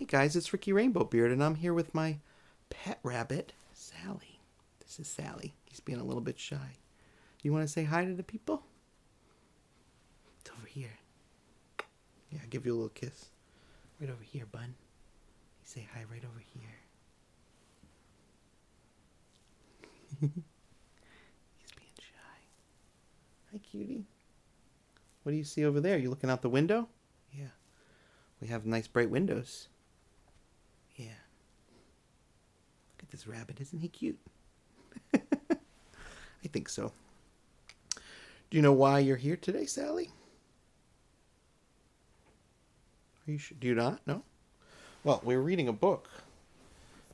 guys, it's Ricky Rainbowbeard, and I'm here with my pet rabbit, Sally. This is Sally. He's being a little bit shy. You want to say hi to the people? It's over here. Yeah, I'll give you a little kiss. Right over here, bun. You say hi right over here. He's being shy. Hi, cutie. What do you see over there? You looking out the window? Yeah. We have nice bright windows. Yeah. Look at this rabbit. Isn't he cute? I think so. Do you know why you're here today, Sally? Are you sure? Do you not? No? Well, we're reading a book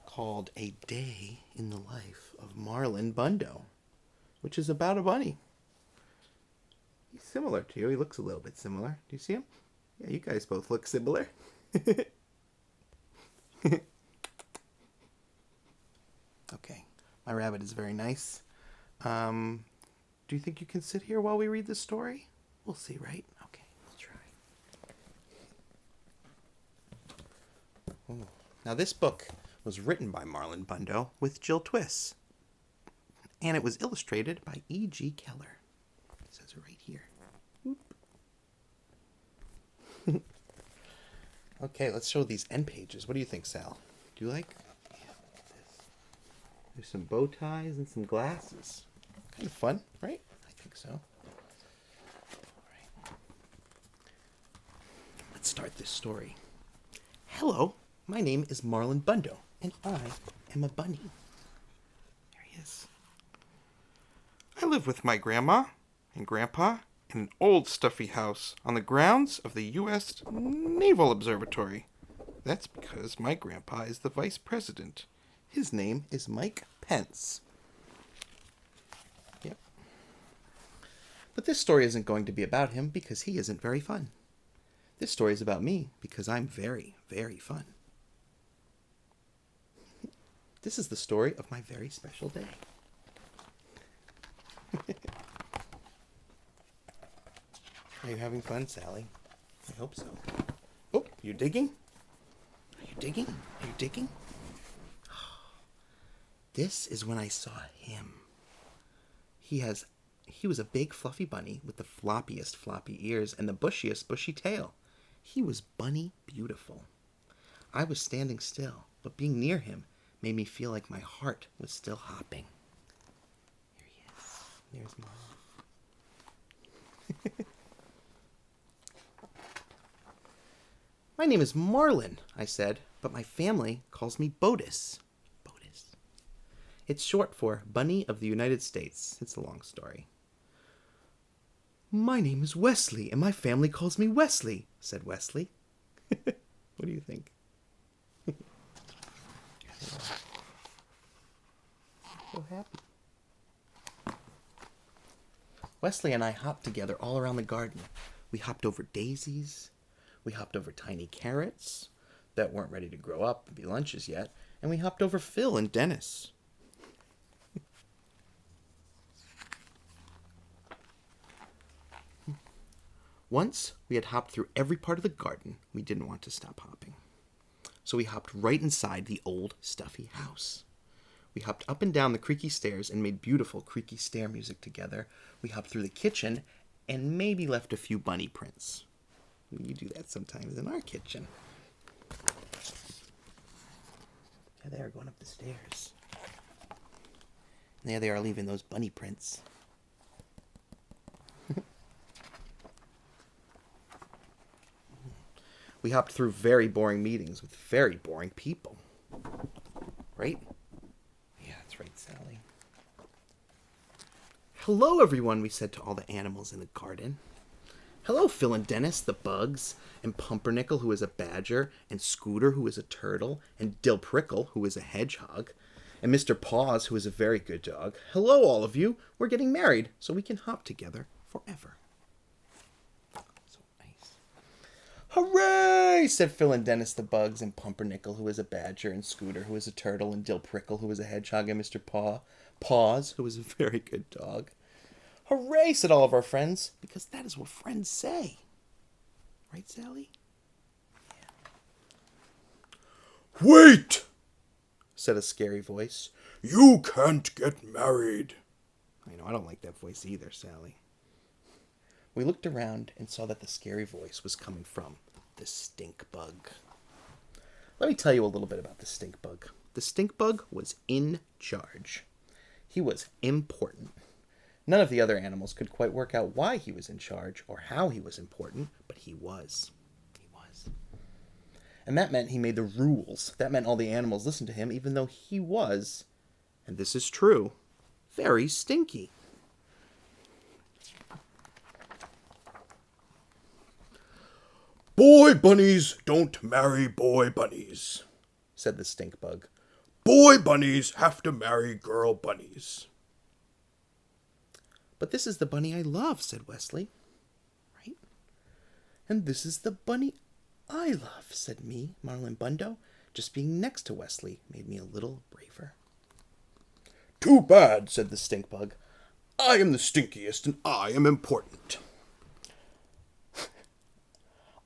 called A Day in the Life of Marlon Bundo, which is about a bunny. He's similar to you. He looks a little bit similar. Do you see him? Yeah, you guys both look similar. Okay, my rabbit is very nice. Do you think you can sit here while we read the story? We'll see, right? Okay, we'll try. Ooh. Now, this book was written by Marlon Bundo with Jill Twiss, and it was illustrated by E.G. Keller. It says it right here. Okay, let's show these end pages. What do you think, Sal? Do you like? Yeah, look at this. There's some bow ties and some glasses. Kind of fun, right? I think so. All right. Let's start this story. Hello, my name is Marlon Bundo, and I am a bunny. There he is. I live with my grandma and grandpa in an old stuffy house on the grounds of the U.S. Naval Observatory. That's because my grandpa is the vice president. His name is Mike Pence. Yep. But this story isn't going to be about him because he isn't very fun. This story is about me because I'm very, very fun. This is the story of my very special day. Are you having fun, Sally? I hope so. Oh, you digging? Are you digging? Are you digging? This is when I saw him. He was a big fluffy bunny with the floppiest floppy ears and the bushiest bushy tail. He was bunny beautiful. I was standing still, but being near him made me feel like my heart was still hopping. Here he is. There's Mom. My name is Marlon, I said, but my family calls me Botus. Botus. It's short for Bunny of the United States. It's a long story. My name is Wesley, and my family calls me Wesley, said Wesley. What do you think? So happy. Wesley and I hopped together all around the garden. We hopped over daisies. We hopped over tiny carrots that weren't ready to grow up and be lunches yet. And we hopped over Phil and Dennis. Once we had hopped through every part of the garden, we didn't want to stop hopping. So we hopped right inside the old stuffy house. We hopped up and down the creaky stairs and made beautiful creaky stair music together. We hopped through the kitchen and maybe left a few bunny prints. You do that sometimes in our kitchen. Yeah, they are going up the stairs. And there they are leaving those bunny prints. We hopped through very boring meetings with very boring people. Right? Yeah, that's right, Sally. Hello, everyone, we said to all the animals in the garden. Hello, Phil and Dennis, the bugs, and Pumpernickel, who is a badger, and Scooter, who is a turtle, and Dill Prickle, who is a hedgehog, and Mr. Paws, who is a very good dog. Hello, all of you. We're getting married, so we can hop together forever. So nice. Hooray, said Phil and Dennis, the bugs, and Pumpernickel, who is a badger, and Scooter, who is a turtle, and Dill Prickle, who is a hedgehog, and Mr. Paws, who is a very good dog. Hooray, said all of our friends, because that is what friends say. Right, Sally? Yeah. "Wait!" said a scary voice. "You can't get married." I know, I don't like that voice either, Sally. We looked around and saw that the scary voice was coming from the stink bug. Let me tell you a little bit about the stink bug. The stink bug was in charge. He was important. None of the other animals could quite work out why he was in charge or how he was important, but he was. He was. And that meant he made the rules. That meant all the animals listened to him, even though he was, and this is true, very stinky. "Boy bunnies don't marry boy bunnies," said the stink bug. "Boy bunnies have to marry girl bunnies." But this is the bunny I love, said Wesley. Right? And this is the bunny I love, said me, Marlon Bundo. Just being next to Wesley made me a little braver. "Too bad," said the stink bug. "I am the stinkiest and I am important.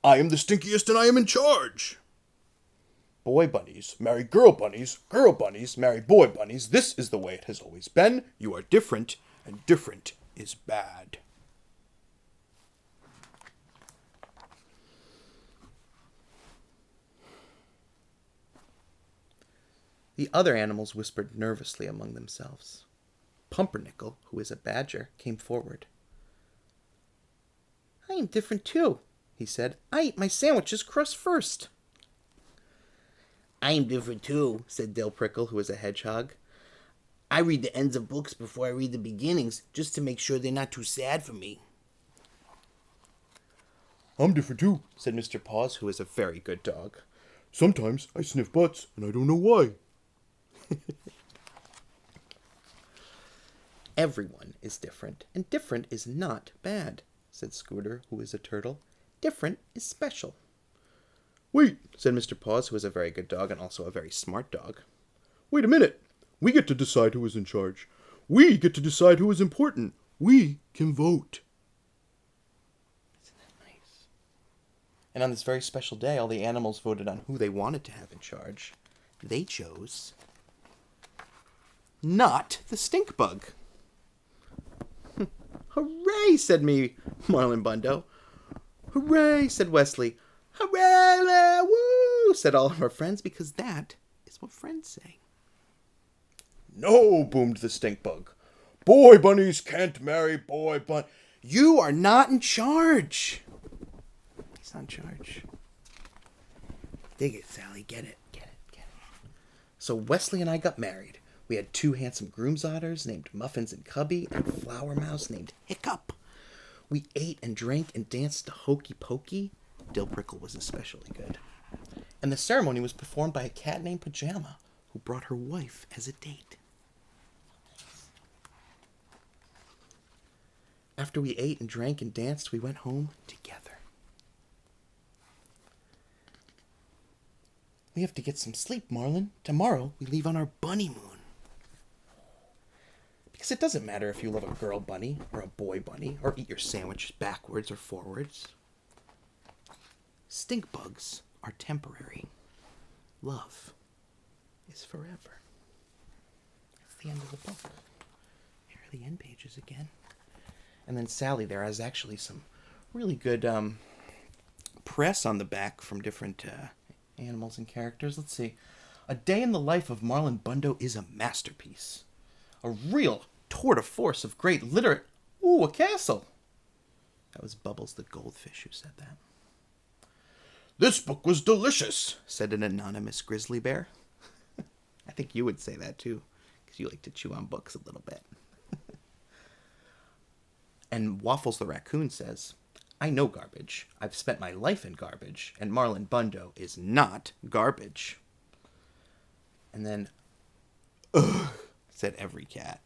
I am the stinkiest and I am in charge. Boy bunnies marry girl bunnies marry boy bunnies. This is the way it has always been. You are different, and different is bad." The other animals whispered nervously among themselves. Pumpernickel, who is a badger, came forward. "I am different too," he said. "I eat my sandwiches crust first." "I am different too," said Dill Prickle, who is a hedgehog. "I read the ends of books before I read the beginnings, just to make sure they're not too sad for me." "I'm different too," said Mr. Paws, who is a very good dog. "Sometimes I sniff butts, and I don't know why." Everyone is different, and different is not bad, said Scooter, who is a turtle. Different is special. "Wait," said Mr. Paws, who is a very good dog and also a very smart dog. "Wait a minute. We get to decide who is in charge. We get to decide who is important. We can vote." Isn't that nice? And on this very special day, all the animals voted on who they wanted to have in charge. They chose not the stink bug. "Hooray!" said me, Marlon Bundo. "Hooray!" said Wesley. "Hooray! Woo!" said all of our friends, because that is what friends say. "No," boomed the stink bug. "Boy bunnies can't marry boy bun—" "You are not in charge." He's not in charge. Dig it, Sally. Get it. So Wesley and I got married. We had 2 handsome groom's otters named Muffins and Cubby, and a flower mouse named Hiccup. We ate and drank and danced to Hokey Pokey. Dill Prickle was especially good. And the ceremony was performed by a cat named Pajama, who brought her wife as a date. After we ate and drank and danced, we went home together. "We have to get some sleep, Marlon. Tomorrow we leave on our bunny moon." Because it doesn't matter if you love a girl bunny or a boy bunny or eat your sandwich backwards or forwards. Stink bugs are temporary. Love is forever. That's the end of the book. Here are the end pages again. And then Sally, there is actually some really good press on the back from different animals and characters. Let's see. A Day in the Life of Marlon Bundo is a masterpiece. A real tour de force of great literate... Ooh, a castle. That was Bubbles the goldfish who said that. "This book was delicious," said an anonymous grizzly bear. I think you would say that too, because you like to chew on books a little bit. And Waffles the raccoon says, "I know garbage. I've spent my life in garbage, and Marlon Bundo is not garbage." And then, ugh, said every cat.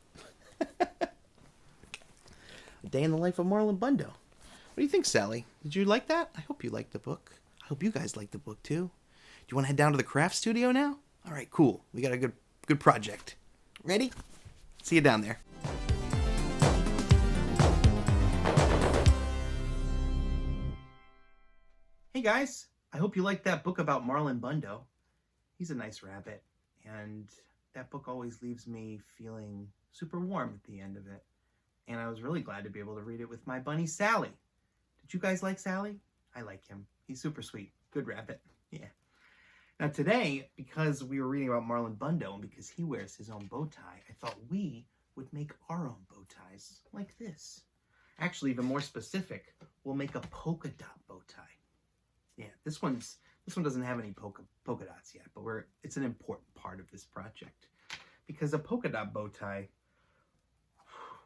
A Day in the Life of Marlon Bundo. What do you think, Sally? Did you like that? I hope you liked the book. I hope you guys liked the book too. Do you want to head down to the craft studio now? All right, cool. We got a good project. Ready? See you down there. Hey guys, I hope you liked that book about Marlon Bundo. he's a nice rabbit, and that book always leaves me feeling super warm at the end of it. And I was really glad to be able to read it with my bunny, Sally. Did you guys like Sally? I like him. He's super sweet. Good rabbit. Yeah. Now today, because we were reading about Marlon Bundo and because he wears his own bow tie, I thought we would make our own bow ties like this. Actually, even more specific, we'll make a polka dot bow tie. Yeah, this one doesn't have any polka dots yet, but it's an important part of this project. Because a polka dot bow tie,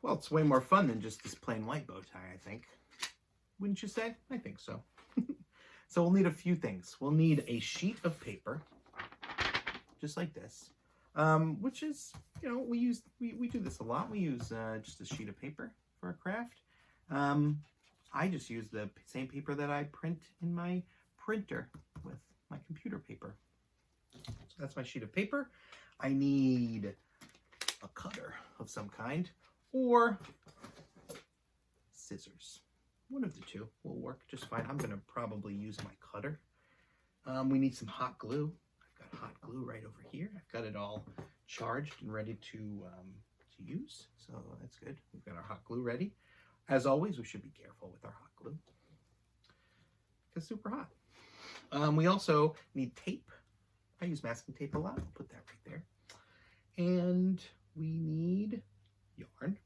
well, it's way more fun than just this plain white bow tie, I think. Wouldn't you say? I think so. So we'll need a few things. We'll need a sheet of paper, just like this, which is, we do this a lot. We use just a sheet of paper for a craft. I just use the same paper that I print in my printer with my computer paper. So that's my sheet of paper. I need a cutter of some kind or scissors. One of the two will work just fine. I'm going to probably use my cutter. We need some hot glue. I've got hot glue right over here. I've got it all charged and ready to use. So that's good. We've got our hot glue ready. As always, we should be careful with our hot glue because it's super hot. We also need tape. I use masking tape a lot. I'll put that right there. And we need yarn.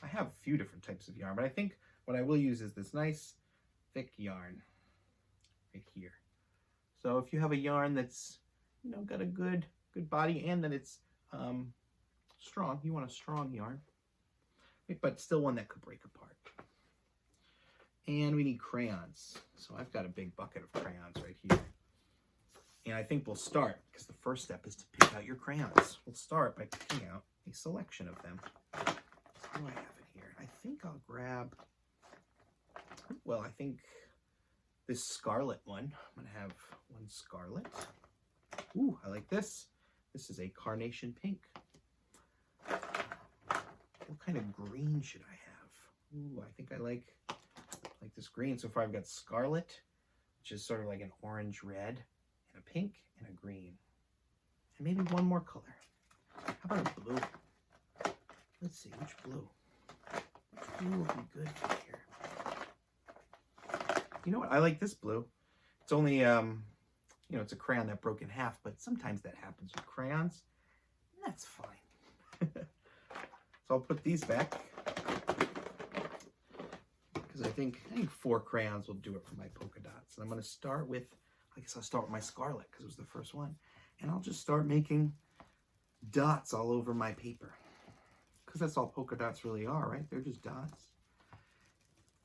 I have a few different types of yarn, but I think what I will use is this nice thick yarn right here. So if you have a yarn that's, got a good body and that it's strong, you want a strong yarn, but still one that could break apart. And we need crayons. So I've got a big bucket of crayons right here. And I think we'll start, because the first step is to pick out your crayons. We'll start by picking out a selection of them. So what do I have in here? I think I'll grab, I think this scarlet one. I'm going to have one scarlet. Ooh, I like this. This is a carnation pink. What kind of green should I have? Ooh, I think I like this green. So far I've got scarlet, which is sort of like an orange red, and a pink and a green. And maybe one more color. How about a blue? Let's see, which blue? Which blue will be good for here? You know what? I like this blue. It's only, it's a crayon that broke in half, but sometimes that happens with crayons. That's fine. So I'll put these back because I think 4 crayons will do it for my polka dots. And I'm going to start with, I'll start with my scarlet because it was the first one. And I'll just start making dots all over my paper because that's all polka dots really are, right? They're just dots.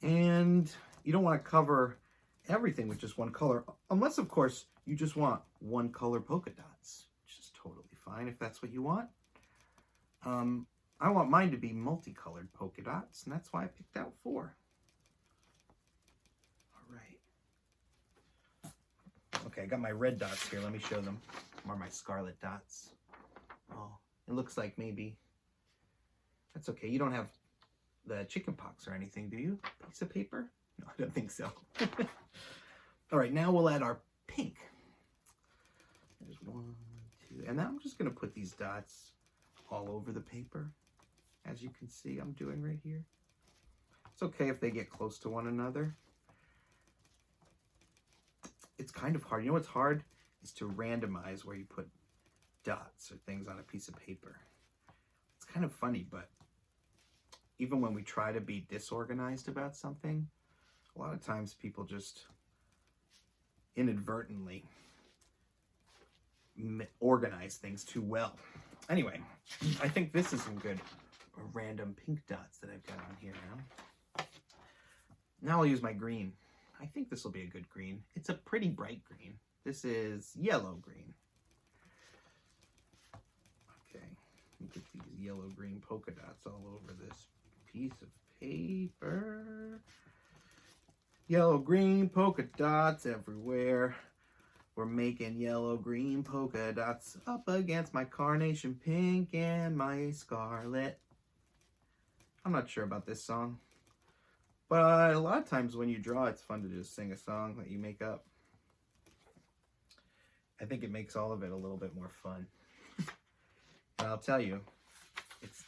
And you don't want to cover everything with just one color, unless, of course, you just want one color polka dots, which is totally fine if that's what you want. I want mine to be multicolored polka dots, and that's why I picked out 4. All right. Okay, I got my red dots here. Let me show them. Or my scarlet dots. Oh, it looks like maybe... That's okay. You don't have the chicken pox or anything, do you? Piece of paper? No, I don't think so. All right, now we'll add our pink. There's 1, 2, and now I'm just going to put these dots all over the paper. As you can see, I'm doing right here. It's okay if they get close to one another. It's kind of hard. You know what's hard? Is to randomize where you put dots or things on a piece of paper. It's kind of funny, but even when we try to be disorganized about something, a lot of times people just inadvertently organize things too well. Anyway, I think this is some good random pink dots that I've got on here now. Now I'll use my green. I think this will be a good green. It's a pretty bright green. This is yellow green. Okay, get these yellow green polka dots all over this piece of paper. Yellow green polka dots everywhere. We're making yellow green polka dots up against my carnation pink and my scarlet. I'm not sure about this song, but a lot of times when you draw, it's fun to just sing a song that you make up. I think it makes all of it a little bit more fun. And I'll tell you,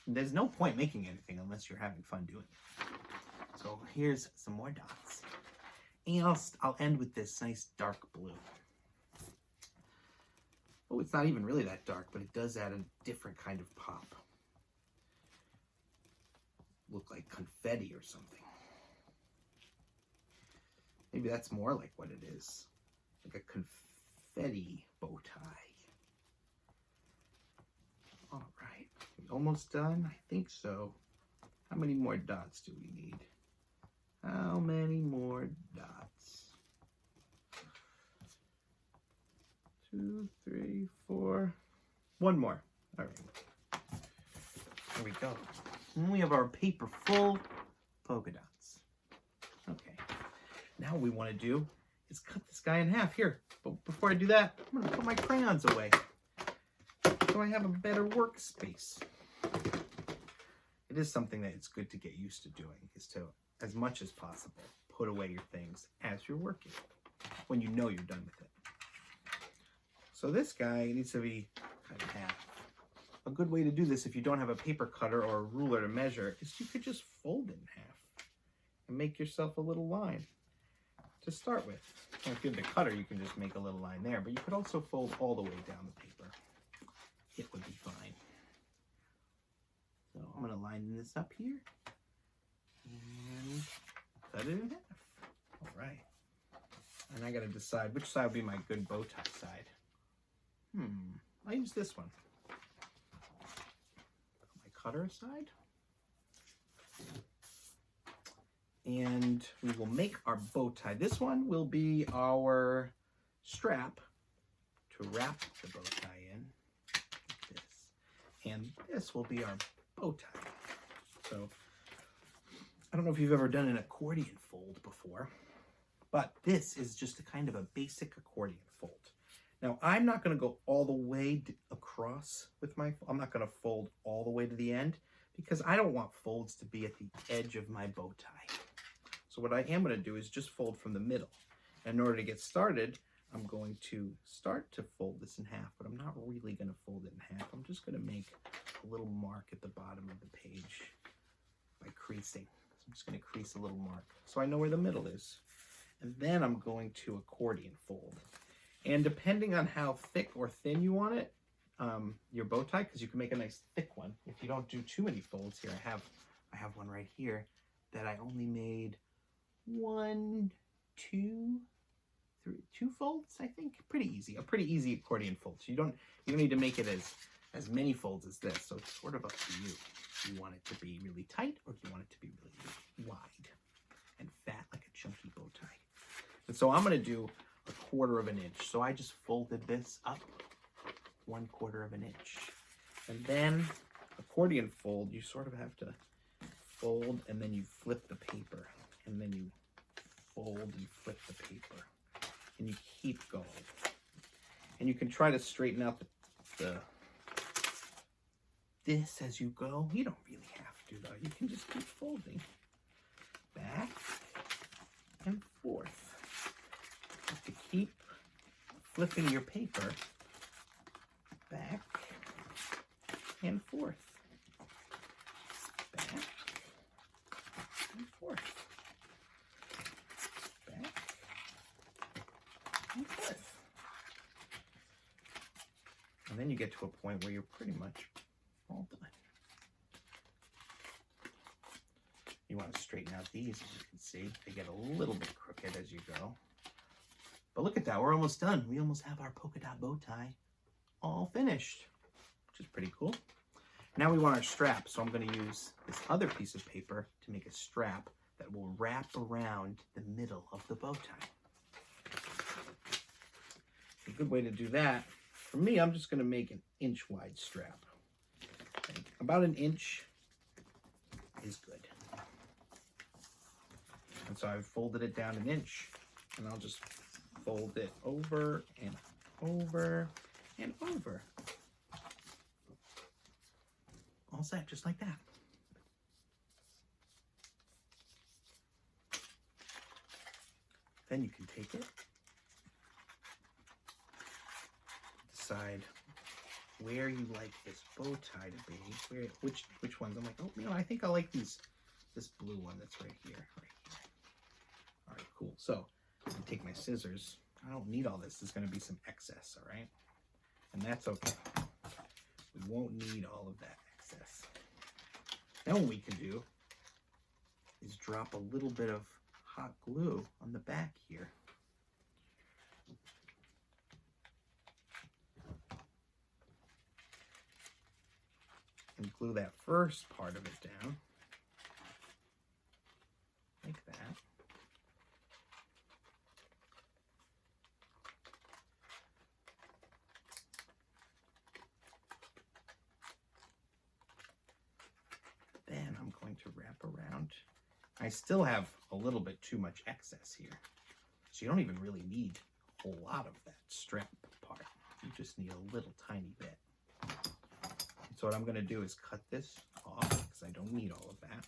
there's no point making anything unless you're having fun doing it. So here's some more dots. And I'll end with this nice dark blue. Oh, it's not even really that dark, but it does add a different kind of pop. Look like confetti or something. Maybe that's more like what it is. Like a confetti bow tie. All right, we almost done? I think so. How many more dots do we need? How many more dots? 2, 3, 4. One more. All right. There we go. And we have our paper full polka dots. Okay. Now what we want to do is cut this guy in half. Here, but before I do that, I'm going to put my crayons away so I have a better workspace. It is something that it's good to get used to doing, is to, as much as possible, put away your things as you're working, when you know you're done with it. So this guy needs to be cut in half. A good way to do this, if you don't have a paper cutter or a ruler to measure, is you could just fold it in half and make yourself a little line to start with. And if you have the cutter, you can just make a little line there, but you could also fold all the way down the paper. It would be fine. So I'm going to line this up here and cut it in half. All right. And I got to decide which side would be my good bow tie side. I'll use this one. Put my cutter aside. And we will make our bow tie. This one will be our strap to wrap the bow tie in, like this. And this will be our bow tie. So, I don't know if you've ever done an accordion fold before, but this is just a kind of a basic accordion fold. Now, I'm not going to go all the way across with I'm not going to fold all the way to the end because I don't want folds to be at the edge of my bow tie. So what I am going to do is just fold from the middle. And in order to get started, I'm going to start to fold this in half, but I'm not really going to fold it in half. I'm just going to make a little mark at the bottom of the page by creasing. So I'm just going to crease a little mark so I know where the middle is. And then I'm going to accordion fold. And depending on how thick or thin you want it, your bow tie, because you can make a nice thick one. If you don't do too many folds here, I have one right here that I only made 1, 2, 3, 2 folds, I think. Pretty easy, a pretty easy accordion fold. So you don't need to make it as many folds as this. So it's sort of up to you. Do you want it to be really tight or do you want it to be really wide and fat like a chunky bow tie? And so I'm going to do 1/4 of an inch. So I just folded this up 1/4 of an inch. And then accordion fold, you sort of have to fold and then you flip the paper. And then you fold and flip the paper. And you keep going. And you can try to straighten out this as you go. You don't really have to though. You can just keep folding. Back and forth. You have to keep flipping your paper back and forth. Back and forth. Back and forth. And then you get to a point where you're pretty much all done. You want to straighten out these, as you can see. They get a little bit crooked as you go. But look at that, we're almost done. We almost have our polka dot bow tie all finished, which is pretty cool. Now we want our strap, so I'm going to use this other piece of paper to make a strap that will wrap around the middle of the bow tie. A good way to do that, for me, I'm just going to make an inch wide strap. Okay. About an inch is good. And so I've folded it down an inch, and I'll just fold it over and over and over. All set, just like that. Then you can take it decide where you like this bow tie to be. Which ones? I'm like, oh, you know, I think I like this blue one that's right here. All right, cool. So I take my scissors. I don't need all this. There's going to be some excess, all right? And that's okay. We won't need all of that excess. Now what we can do is drop a little bit of hot glue on the back here. And glue that first part of it down. Like that. Then I'm going to wrap around. I still have a little bit too much excess here. So you don't even really need a whole lot of that strap part. You just need a little tiny bit. So what I'm going to do is cut this off because I don't need all of that.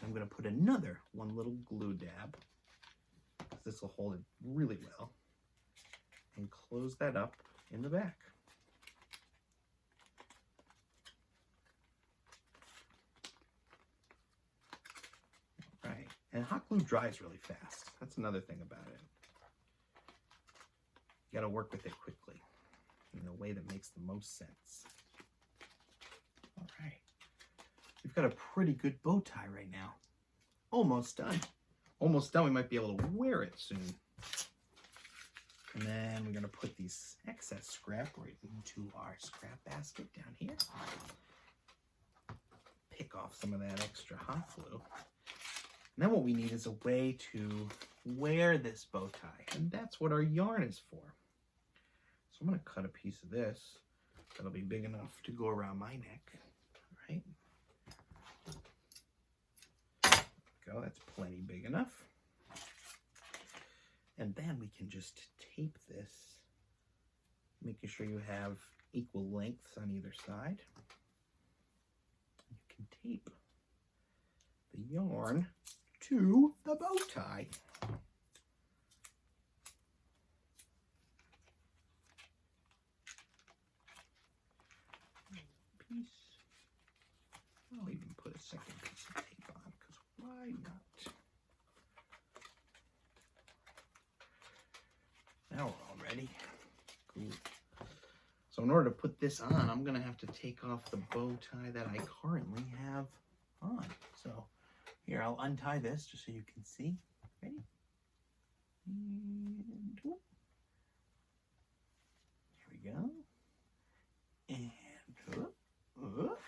I'm going to put another one little glue dab, because this will hold it really well, and close that up in the back. All right, and hot glue dries really fast. That's another thing about it. You got to work with it quickly in a way that makes the most sense. All right, we've got a pretty good bow tie right now. Almost done. Almost done. We might be able to wear it soon. And then we're going to put these excess scrap right into our scrap basket down here. Pick off some of that extra hot glue. And then what we need is a way to wear this bow tie. And that's what our yarn is for. So I'm going to cut a piece of this that'll be big enough to go around my neck. All right. Go. That's plenty big enough. And then we can just tape this, making sure you have equal lengths on either side. You can tape the yarn to the bow tie. Piece. I'll even put a second piece of tape on, because why not? Now we're all ready. Cool. So in order to put this on, I'm going to have to take off the bow tie that I currently have on. So here, I'll untie this just so you can see. Ready? And whoop. Here we go. And whoop, whoop,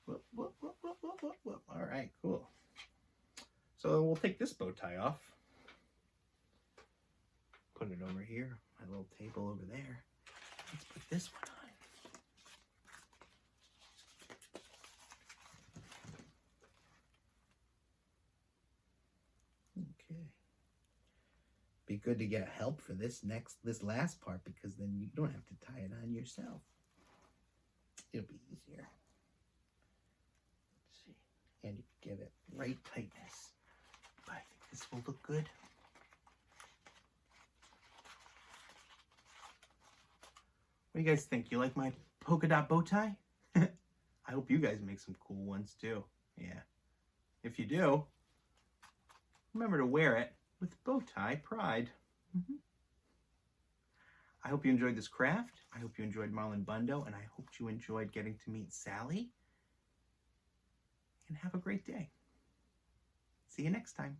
whoop, whoop, whoop, whoop, whoop, whoop, whoop. All right, cool. So we'll take this bow tie off. Put it over here, my little table over there. Let's put this one on. Okay. Be good to get help for this last part, because then you don't have to tie it on yourself. It'll be easier. Let's see. And you give it right tightness. But I think this will look good. What do you guys think? You like my polka dot bow tie? I hope you guys make some cool ones too. Yeah. If you do, remember to wear it with bow tie pride. I hope you enjoyed this craft. I hope you enjoyed Marlon Bundo, and I hope you enjoyed getting to meet Sally. And have a great day. See you next time.